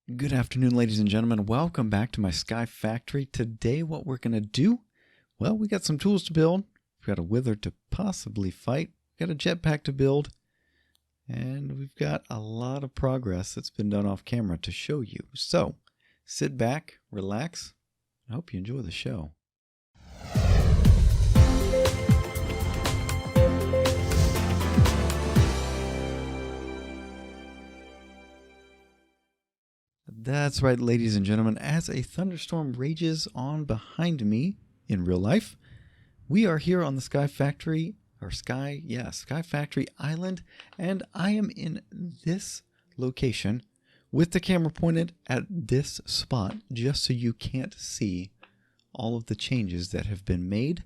Good afternoon, ladies and gentlemen. Welcome back to my SkyFactory. Today, what we're going to do, well, we got some tools to build. We've got a wither to possibly fight. We've got a jetpack to build. And we've got a lot of progress that's been done off camera to show you. So, sit back, relax. I hope you enjoy the show. That's right, ladies and gentlemen. As a thunderstorm rages on behind me in real life, we are here on the SkyFactory, SkyFactory Island, and I am in this location with the camera pointed at this spot just so you can't see all of the changes that have been made.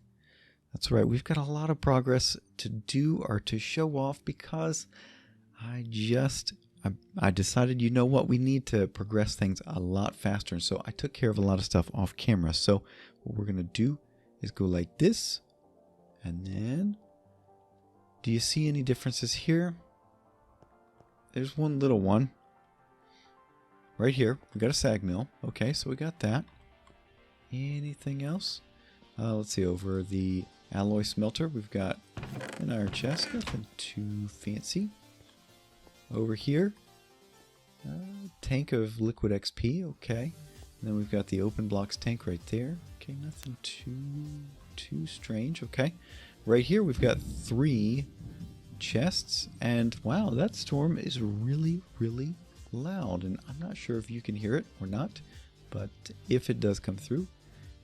That's right, we've got a lot of progress to do or to show off because I decided, you know what, we need to progress things a lot faster. And so I took care of a lot of stuff off camera. So what we're going to do is go like this. And then, do you see any differences here? There's one little one. Right here, we got a sag mill. Okay, so we got that. Anything else? Let's see, over the alloy smelter, we've got an iron chest. Nothing too fancy. Over here, tank of liquid XP, okay. And then we've got the open blocks tank right there. Okay, nothing too strange, okay. Right here we've got 3 chests, and wow, that storm is really, really loud. And I'm not sure if you can hear it or not, but if it does come through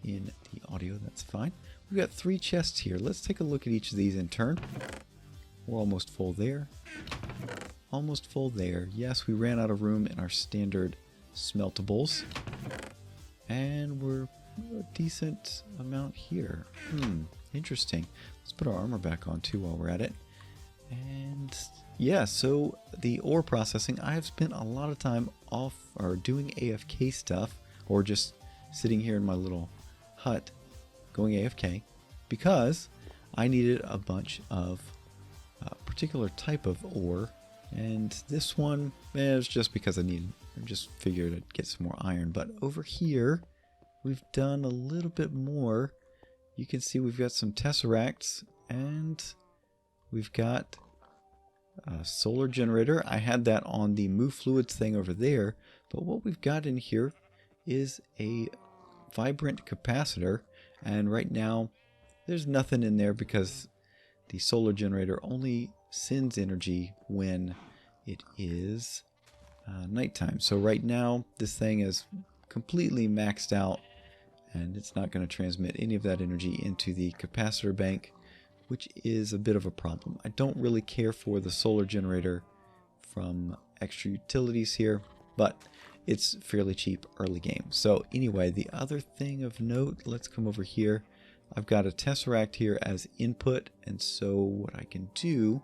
in the audio, that's fine. We've got 3 chests here. Let's take a look at each of these in turn. We're almost full there. Almost full there. Yes, we ran out of room in our standard smeltables. And we're a decent amount here. Interesting. Let's put our armor back on too while we're at it. And yeah, so the ore processing, I have spent a lot of time off or doing AFK stuff, or just sitting here in my little hut going AFK, because I needed a bunch of a particular type of ore. And this one, it's just because I just figured I'd get some more iron. But over here, we've done a little bit more. You can see we've got some tesseracts, and we've got a solar generator. I had that on the move fluids thing over there. But what we've got in here is a vibrant capacitor. And right now, there's nothing in there because the solar generator only sends energy when it is nighttime. So right now this thing is completely maxed out, and it's not going to transmit any of that energy into the capacitor bank, which is a bit of a problem. I don't really care for the solar generator from extra utilities here, but it's fairly cheap early game. So anyway, the other thing of note, let's come over here. I've got a tesseract here as input, and so what I can do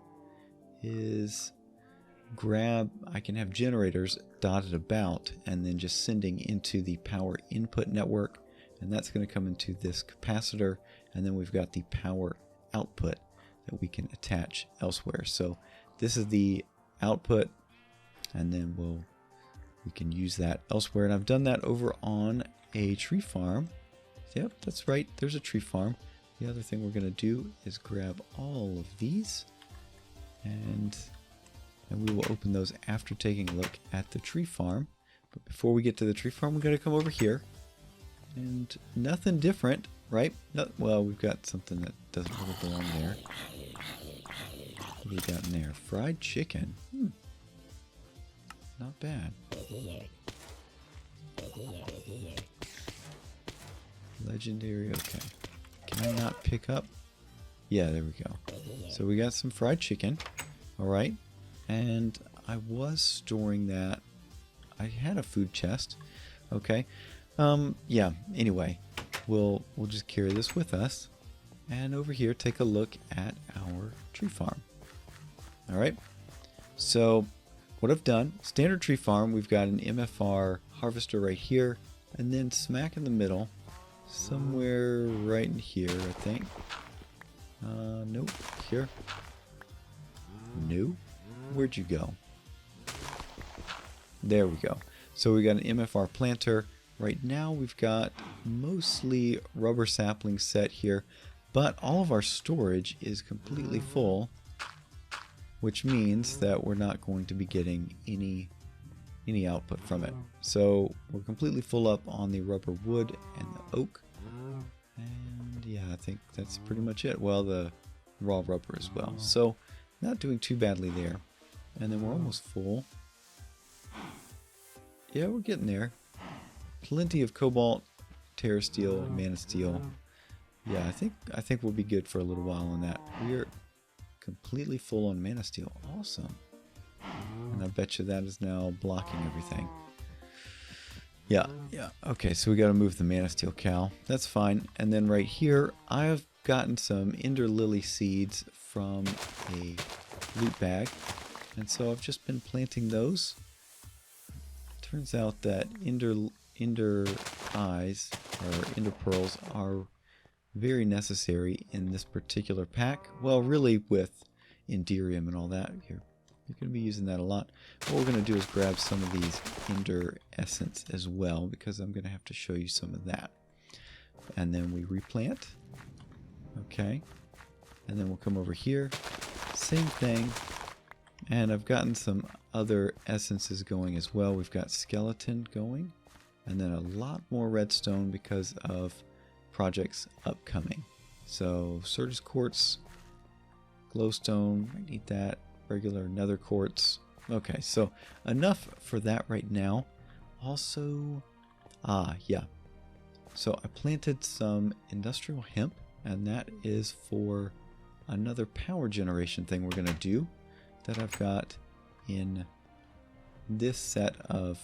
is I can have generators dotted about and then just sending into the power input network, and that's going to come into this capacitor, and then we've got the power output that we can attach elsewhere. So this is the output, and then we can use that elsewhere, and I've done that over on a tree farm. Yep, that's right, there's a tree farm. The other thing we're going to do is grab all of these, and we will open those after taking a look at the tree farm. But before we get to the tree farm, we've got to come over here. And nothing different, right? Well, we've got something that doesn't really belong there. What do we got in there? Fried chicken. Not bad. Legendary, okay. Can I not pick up? Yeah, there we go. So we got some fried chicken. Alright. And I was storing that. I had a food chest. Okay. Yeah, anyway. We'll just carry this with us. And over here, take a look at our tree farm. Alright. So, what I've done, standard tree farm, we've got an MFR harvester right here. And then smack in the middle, somewhere right in here, I think. Nope. Here. No. Where'd you go? There we go. So we got an MFR planter. Right now we've got mostly rubber saplings set here, but all of our storage is completely full, which means that we're not going to be getting any output from it. So we're completely full up on the rubber wood and the oak. And yeah, I think that's pretty much it. Well, the raw rubber as well. So not doing too badly there. And then we're almost full. Yeah, we're getting there. Plenty of cobalt, terra steel, mana steel. Yeah, I think we'll be good for a little while on that. We're completely full on mana steel. Awesome. And I bet you that is now blocking everything. Yeah. Okay, so we got to move the mana steel cow. That's fine. And then right here, I've gotten some ender lily seeds from a loot bag. And so I've just been planting those. Turns out that ender eyes or ender pearls are very necessary in this particular pack. Well, really with Enderium and all that. You're going to be using that a lot. What we're going to do is grab some of these ender essence as well, because I'm going to have to show you some of that. And then we replant. Okay. And then we'll come over here. Same thing. And I've gotten some other essences going as well. We've got skeleton going, and then a lot more redstone because of projects upcoming. So Certus quartz, glowstone, I need that, regular nether quartz. Okay, so enough for that right now. Also, yeah. So I planted some industrial hemp, and that is for another power generation thing we're going to do that I've got in this set of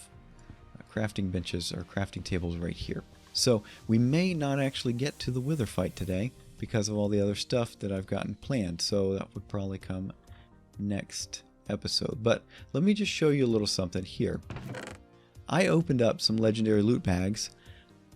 crafting benches or crafting tables right here. So we may not actually get to the wither fight today because of all the other stuff that I've gotten planned. So that would probably come next episode. But let me just show you a little something here. I opened up some legendary loot bags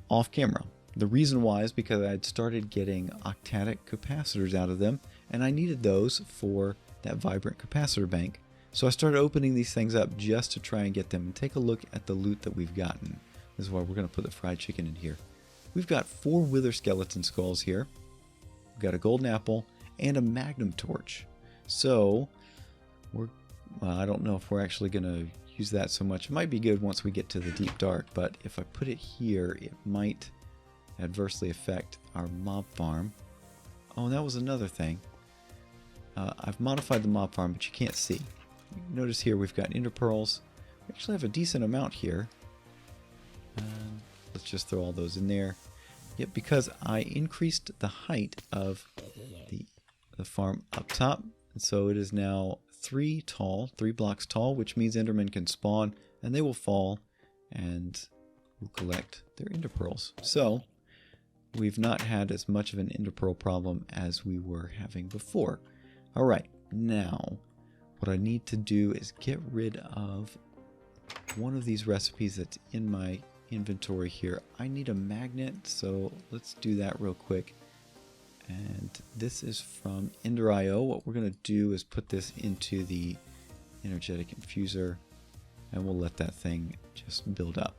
off camera. The reason why is because I had started getting octadic capacitors out of them, and I needed those for that vibrant capacitor bank. So I started opening these things up just to try and get them, and take a look at the loot that we've gotten. This is why we're going to put the fried chicken in here. We've got 4 wither skeleton skulls here. We've got a golden apple and a magnum torch. So well, I don't know if we're actually going to use that so much. It might be good once we get to the deep dark, but if I put it here, it might adversely affect our mob farm. Oh, and that was another thing. I've modified the mob farm, but you can't see. Notice here we've got ender pearls. We actually have a decent amount here. Let's just throw all those in there. Yep, because I increased the height of the farm up top, and so it is now 3 blocks tall, which means endermen can spawn, and they will fall, and we'll collect their ender pearls. So we've not had as much of an ender pearl problem as we were having before. Alright, now what I need to do is get rid of one of these recipes that's in my inventory here. I need a magnet, so let's do that real quick. And this is from Ender.io. What we're going to do is put this into the energetic infuser, and we'll let that thing just build up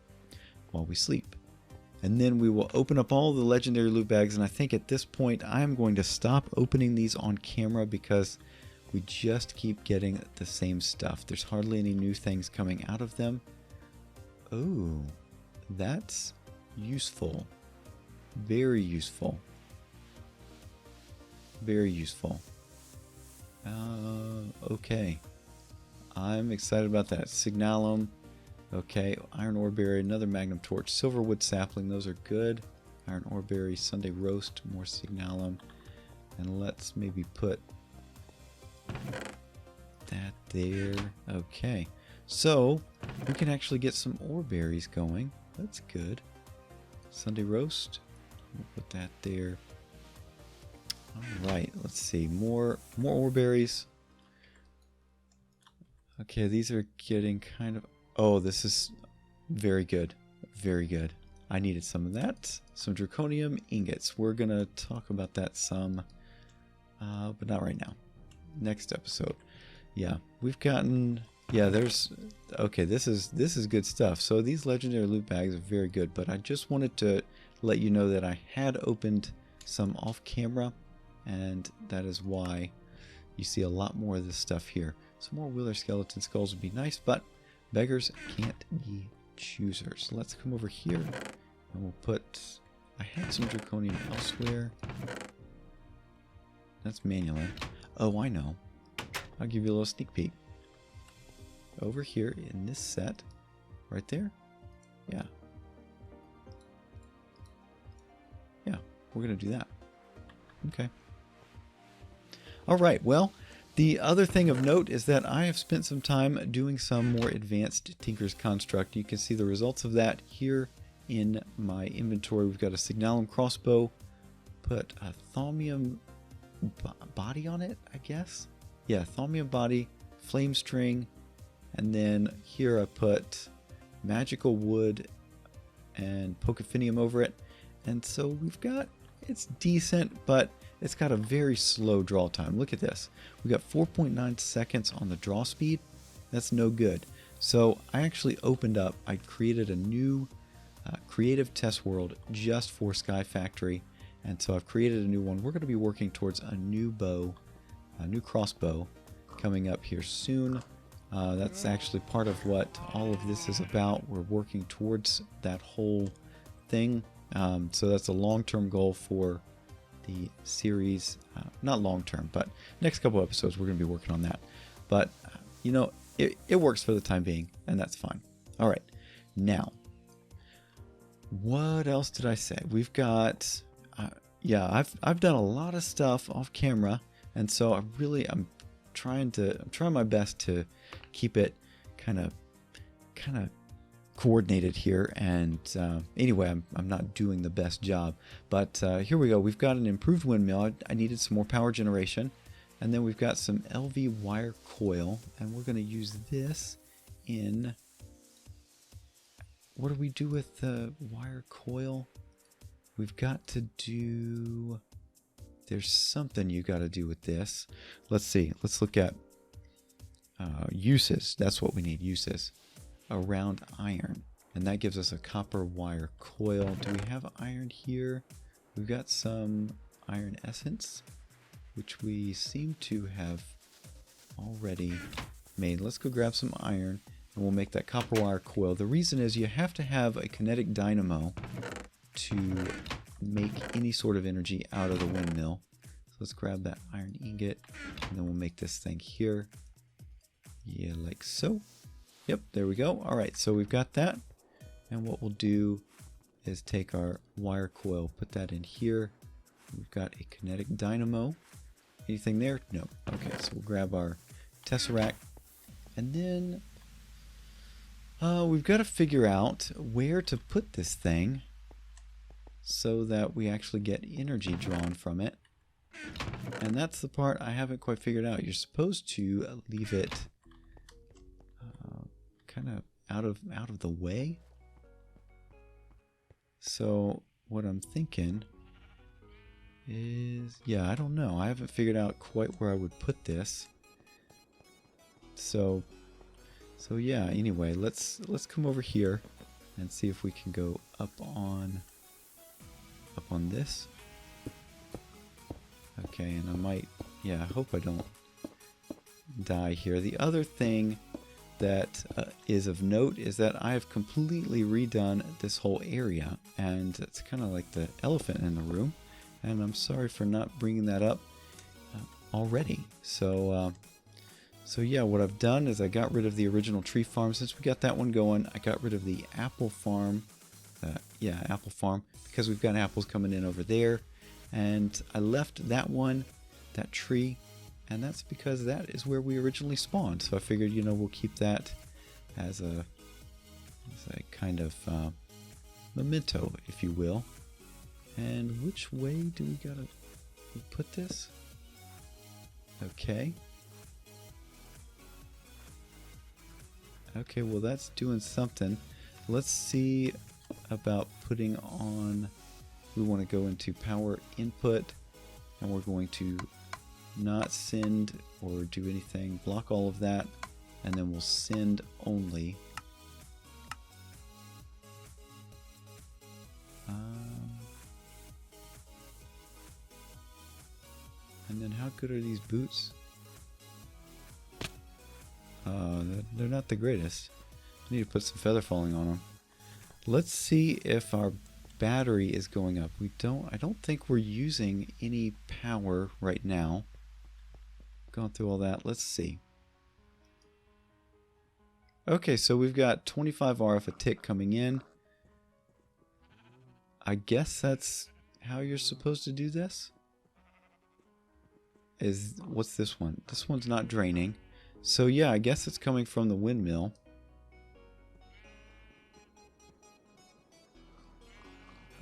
while we sleep. And then we will open up all the legendary loot bags, and I think at this point I'm going to stop opening these on camera because we just keep getting the same stuff. There's hardly any new things coming out of them. Oh, that's useful. Very useful. Very useful. Okay. I'm excited about that. Signalum. Okay, iron ore berry, another magnum torch, silverwood sapling, those are good. Iron ore berry, Sunday roast, more signalum. And let's maybe put that there. Okay, so we can actually get some ore berries going. That's good. Sunday roast, we'll put that there. Alright, let's see, more ore berries. Okay, these are getting kind of... Oh, this is very good. Very good. I needed some of that. Some draconium ingots. We're going to talk about that some, but not right now. Next episode. Yeah, we've gotten Yeah, there's okay, this is good stuff. So these legendary loot bags are very good, but I just wanted to let you know that I had opened some off camera, and that is why you see a lot more of this stuff here. Some more wheeler skeleton skulls would be nice, but beggars can't be choosers. Let's come over here and we'll put, I had some draconium elsewhere. That's manually. Oh, I know. I'll give you a little sneak peek. Over here in this set, right there. Yeah. Yeah, we're going to do that. Okay. All right, well, the other thing of note is that I have spent some time doing some more advanced Tinker's Construct. You can see the results of that here in my inventory. We've got a Signalum crossbow, put a Thaumium body on it, I guess. Yeah, Thaumium body, flame string, and then here I put magical wood and Pocophinium over it. And so we've got, it's decent, but it's got a very slow draw time. Look at this. We got 4.9 seconds on the draw speed. That's no good. So I actually opened up, I created a new creative test world just for SkyFactory. And so I've created a new one. We're going to be working towards a new bow, a new crossbow coming up here soon. That's actually part of what all of this is about. We're working towards that whole thing. So that's a long-term goal for the series. Not long-term, but next couple episodes we're going to be working on that. But, you know, it works for the time being, and that's fine. All right. Now, what else did I say? We've got... yeah, I've done a lot of stuff off camera, and so I'm trying my best to keep it kind of coordinated here. And anyway, I'm not doing the best job, but here we go. We've got an improved windmill. I needed some more power generation, and then we've got some LV wire coil, and we're going to use this in. What do we do with the wire coil? We've got to do, there's something you got to do with this. Let's see. Let's look at uses. That's what we need, uses. Around iron. And that gives us a copper wire coil. Do we have iron here? We've got some iron essence, which we seem to have already made. Let's go grab some iron, and we'll make that copper wire coil. The reason is you have to have a kinetic dynamo to make any sort of energy out of the windmill. So let's grab that iron ingot, and then we'll make this thing here. Yeah, like so. Yep, there we go. All right, so we've got that. And what we'll do is take our wire coil, put that in here. We've got a kinetic dynamo. Anything there? No. Okay, so we'll grab our tesseract, and then we've got to figure out where to put this thing so that we actually get energy drawn from it. And that's the part I haven't quite figured out. You're supposed to leave it kind of out of the way. So what I'm thinking is, yeah, I don't know. I haven't figured out quite where I would put this. So yeah, anyway, let's come over here and see if we can go up on this. Okay, and I might, yeah, I hope I don't die here. The other thing that is of note is that I have completely redone this whole area, and it's kind of like the elephant in the room, and I'm sorry for not bringing that up already. So yeah, what I've done is I got rid of the original tree farm. Since we got that one going, I got rid of the apple farm. Apple farm, because we've got apples coming in over there, and I left that one, that tree, and that's because that is where we originally spawned. So I figured, you know, we'll keep that as a kind of memento, if you will. And which way do we gotta put this? Okay, well, that's doing something. Let's see about putting on, we want to go into power input, and we're going to not send or do anything, block all of that, and then we'll send only. And then how good are these boots? They're not the greatest. I need to put some feather falling on them. Let's see if our battery is going up. I don't think we're using any power right now. Going through all that, let's see. Okay, so we've got 25 RF a tick coming in. I guess that's how you're supposed to do this. What's this one? This one's not draining. So yeah, I guess it's coming from the windmill.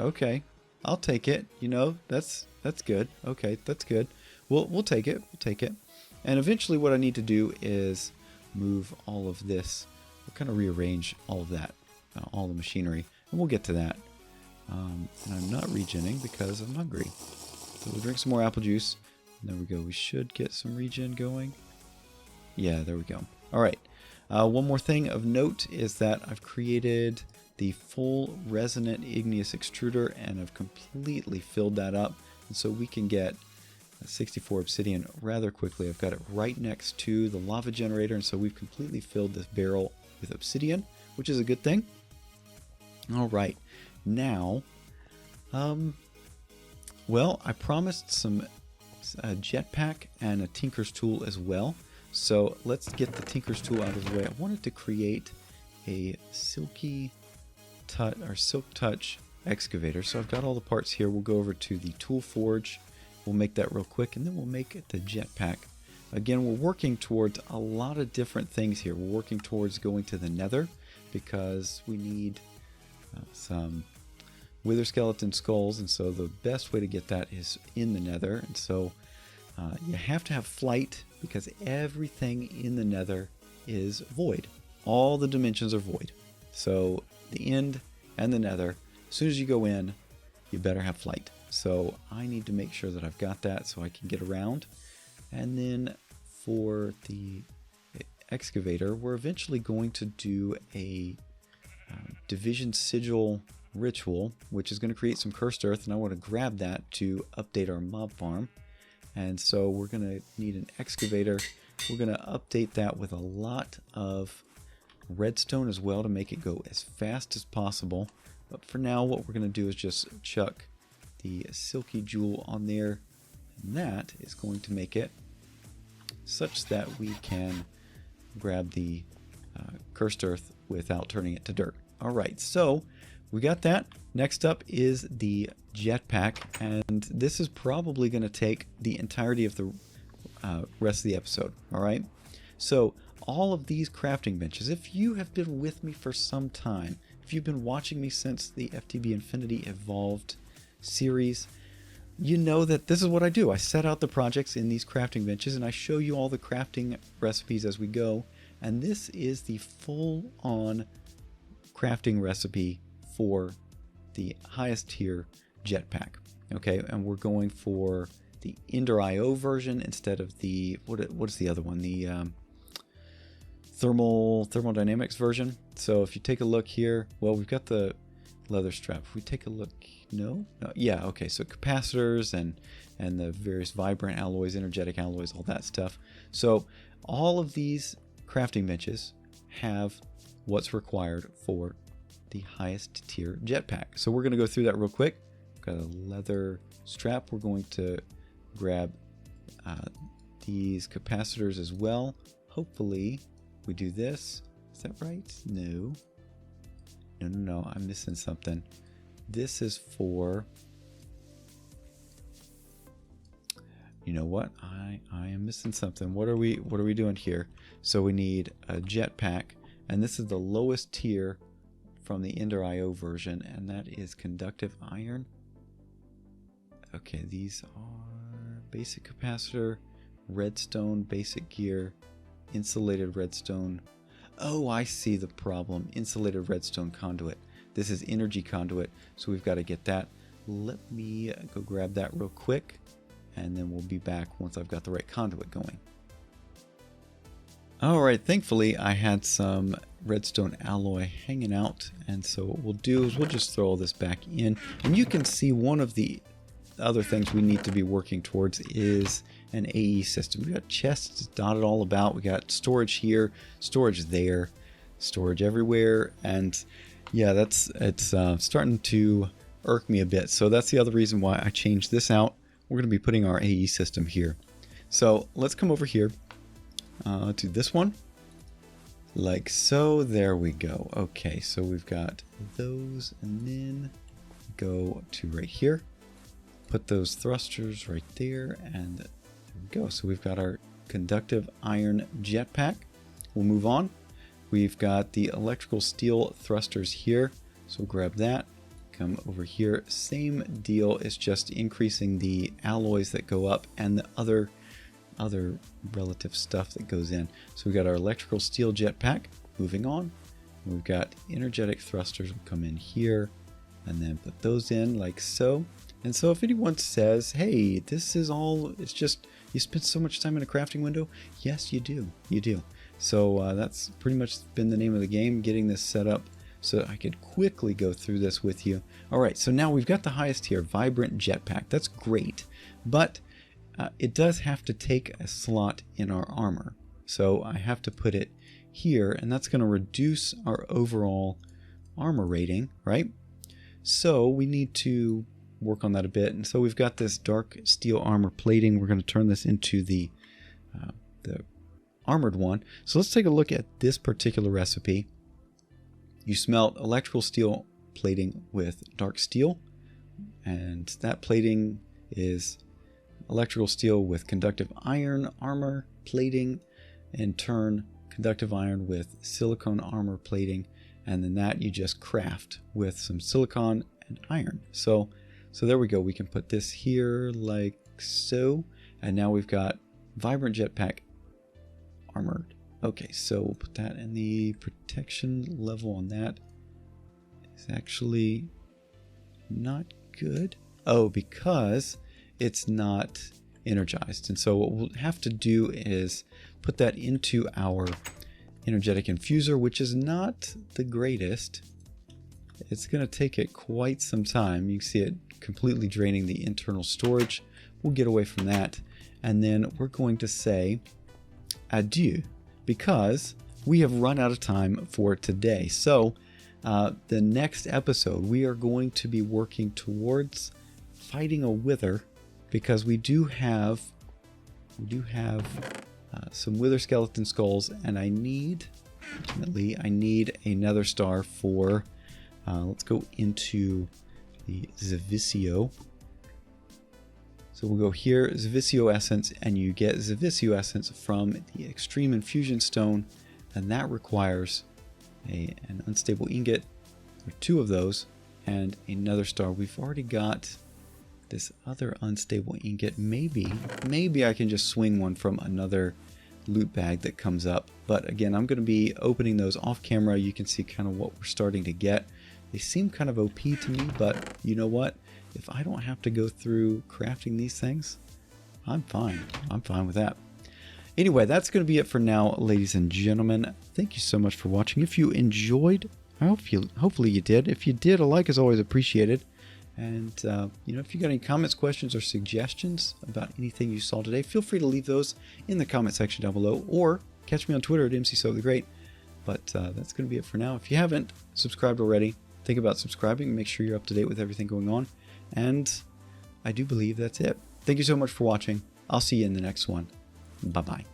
Okay, I'll take it. You know, that's good. Okay, that's good. We'll take it. We'll take it. And eventually what I need to do is move all of this. We'll kind of rearrange all of that, all the machinery, and we'll get to that. And I'm not regenning because I'm hungry. So we'll drink some more apple juice. And there we go. We should get some regen going. Yeah, there we go. All right. One more thing of note is that I've created the full resonant igneous extruder, and I've completely filled that up. And so we can get 64 obsidian rather quickly. I've got it right next to the lava generator, and so we've completely filled this barrel with obsidian, which is a good thing. All right. Now, well, I promised some jetpack and a tinker's tool as well. So let's get the tinker's tool out of the way. I wanted to create a silk touch excavator. So I've got all the parts here. We'll go over to the tool forge. We'll make that real quick, and then we'll make it the jetpack. Again, we're working towards a lot of different things here. We're working towards going to the nether because we need some wither skeleton skulls, and so the best way to get that is in the nether. And so you have to have flight because everything in the nether is void. All the dimensions are void. So the end and the nether, as soon as you go in, you better have flight. So I need to make sure that I've got that so I can get around. And then for the excavator, we're eventually going to do a division sigil ritual, which is going to create some cursed earth, and I want to grab that to update our mob farm. And so we're going to need an excavator. We're going to update that with a lot of redstone as well to make it go as fast as possible. But for now, what we're going to do is just chuck the silky jewel on there, and that is going to make it such that we can grab the cursed earth without turning it to dirt. All right, so we got that. Next up is the jetpack, and this is probably going to take the entirety of the rest of the episode. All right, so all of these crafting benches, if you have been with me for some time, if you've been watching me since the FTB Infinity Evolved series, you know that this is what I do. I set out the projects in these crafting benches, and I show you all the crafting recipes as we go. And this is the full-on crafting recipe for the highest tier jetpack. Okay, and we're going for the Ender IO version instead of the what is the other one? The thermodynamics version. So if you take a look here, well, we've got the leather strap. If we take a look, no, yeah, okay. So capacitors and the various vibrant alloys, energetic alloys, all that stuff. So all of these crafting benches have what's required for the highest tier jetpack. So we're going to go through that real quick. Got a leather strap. We're going to grab these capacitors as well. Hopefully we do this. Is that right? No, I'm missing something. This is for, you know what? I am missing something. What are we doing here? So we need a jetpack, and this is the lowest tier from the Ender IO version, and that is conductive iron. Okay, these are basic capacitor, redstone, basic gear, insulated redstone. Oh, I see the problem. Insulated redstone conduit. This is energy conduit, so we've got to get that. Let me go grab that real quick, and then we'll be back once I've got the right conduit going. Alright, thankfully I had some redstone alloy hanging out, and so what we'll do is we'll just throw all this back in. And you can see one of the other things we need to be working towards is an AE system. We got chests dotted all about, we got storage here, storage there, storage everywhere, and yeah, it's starting to irk me a bit. So that's the other reason why I changed this out. We're going to be putting our AE system here. So let's come over here to this one, like so. There we go. Okay, so we've got those, and then go to right here, put those thrusters right there, and there we go. So we've got our conductive iron jetpack. We'll move on. We've got the electrical steel thrusters here, so we'll grab that, come over here, same deal. It's just increasing the alloys that go up and the other relative stuff that goes in. So we've got our electrical steel jetpack. Moving on, we've got energetic thrusters. Will come in here and then put those in like so. And so if anyone says, hey, this is all, it's just you spent so much time in a crafting window, yes, you do. So that's pretty much been the name of the game, getting this set up so that I could quickly go through this with you. All right, so now we've got the highest here, vibrant jetpack. That's great, but it does have to take a slot in our armor. So I have to put it here, and that's going to reduce our overall armor rating, right? So we need to work on that a bit. And so we've got this dark steel armor plating. We're going to turn this into the armored one. So let's take a look at this particular recipe. You smelt electrical steel plating with dark steel, and that plating is electrical steel with conductive iron armor plating, in turn conductive iron with silicone armor plating, and then that you just craft with some silicon and iron. So there we go. We can put this here like so, and now we've got vibrant jetpack armored. Okay, so we'll put that in. The protection level on that is actually not good. Oh, because it's not energized. And so what we'll have to do is put that into our energetic infuser, which is not the greatest. It's going to take it quite some time. You can see it completely draining the internal storage. We'll get away from that. And then we're going to say adieu, because we have run out of time for today. So the next episode, we are going to be working towards fighting a wither, because we do have some wither skeleton skulls, and ultimately I need a nether star for let's go into the Zavisio. So we'll go here, Zavisio Essence, and you get Zavisio Essence from the Extreme Infusion Stone, and that requires an unstable ingot, or 2 of those, and a nether star. We've already got this other unstable ingot. Maybe I can just swing one from another loot bag that comes up. But again, I'm going to be opening those off camera. You can see kind of what we're starting to get. They seem kind of OP to me, but you know what? If I don't have to go through crafting these things, I'm fine. I'm fine with that. Anyway, that's going to be it for now, ladies and gentlemen. Thank you so much for watching. If you enjoyed, hopefully you did. If you did, a like is always appreciated. And if you got any comments, questions, or suggestions about anything you saw today, feel free to leave those in the comment section down below, or catch me on Twitter at MCSoTheGreat. But that's going to be it for now. If you haven't subscribed already, think about subscribing. Make sure you're up to date with everything going on. And I do believe that's it. Thank you so much for watching. I'll see you in the next one. Bye-bye.